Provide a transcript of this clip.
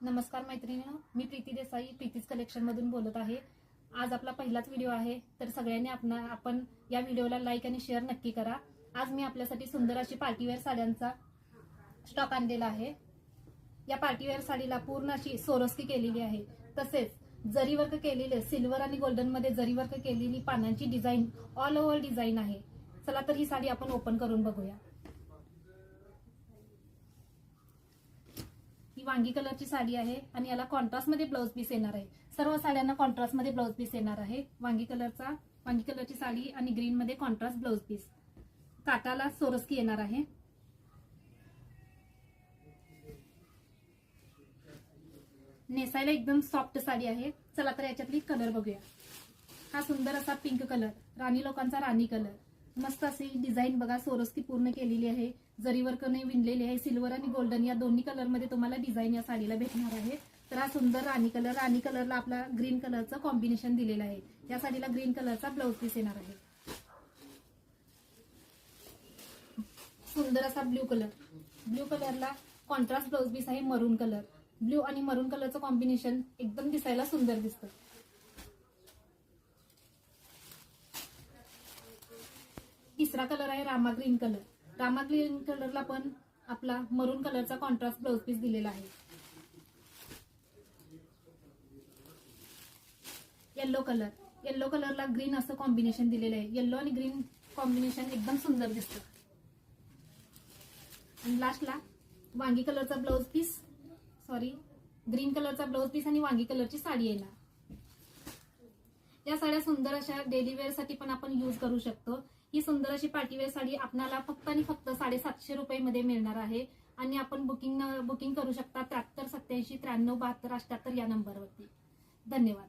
नमस्कार मैत्रिणींनो, मी प्रीती देसाई प्रीतीज कलेक्शन मधून बोलत आहे। आज आपला पहिलाच व्हिडिओ आहे, तर सगळ्यांनी आपण या व्हिडिओला लाईक आणि शेअर नक्की करा। आज मी आपल्यासाठी सुंदर अशी पार्टीवेअर साड्यांचा स्टॉक आणलेला आहे। या पार्टीवेअर साडीला पूर्ण अशी सोरोस्की केलेली आहे, तसेच जरी वर्क केलेले सिल्वर आणि गोल्डन मध्ये जरी वर्क केलेली पानांची डिझाईन ऑल ओव्हर डिझाईन आहे। चला तर ही साडी आपण ओपन करून बघूया। ही वांगी कलरची साडी आहे आणि याला कॉन्ट्रास्ट मध्ये ब्लाउज पीस येणार आहे। सर्व साड्यांना कॉन्ट्रास्ट मध्ये ब्लाउज पीस येणार आहे। वांगी कलरची साडी आणि ग्रीन मध्ये कॉन्ट्रास्ट ब्लाउज पीस, काटाला सोरस्की येणार आहे। नेसायला एकदम सॉफ्ट साडी आहे। चला तर याच्यातली कलर बघूया। हा सुंदर असा पिंक कलर, राणी लोकांचा राणी कलर, मस्त अशी डिझाईन बघा, सोरस्की पूर्ण केलेली आहे, जरी वर्कने विणलेली आहे। सिल्वर आणि गोल्डन या दोन्ही कलर मध्ये तुम्हाला डिझाईन या साडीला भेटणार आहे। तर हा सुंदर राणी कलरला आपला ग्रीन कलरचं कॉम्बिनेशन दिलेलं आहे। या साडीला ग्रीन कलरचा ब्लाउज पीस येणार आहे। सुंदर असा ब्ल्यू कलरला कॉन्ट्रास्ट ब्लाउज पीस आहे। मरून कलर, ब्ल्यू आणि मरून कलरचं कॉम्बिनेशन एकदम दिसायला सुंदर दिसतं। तिसरा कलर आहे रामा ग्रीन कलरला पण आपला मरून कलरचा कॉन्ट्रास्ट ब्लाउज पीस दिलेला आहे। येलो कलरला ग्रीन असं कॉम्बिनेशन दिलेलं आहे। येलो आणि ग्रीन कॉम्बिनेशन एकदम सुंदर दिसतं। आणि लास्टला वांगी कलरचा ब्लाउज पीस, ग्रीन कलरचा ब्लाउज पीस आणि वांगी कलरची साडी येणार। या साड्या सुंदर अशा डेली वेअर साठी पण आपण यूज करू शकतो। ही सुंदर अशी पार्टीवेअर साडी आपल्याला फक्त आणि फक्त 750 रुपये मिळणार आहे। आणि आपण बुकिंग करू शकता 73 87 93 72 88 या नंबरवरती। धन्यवाद।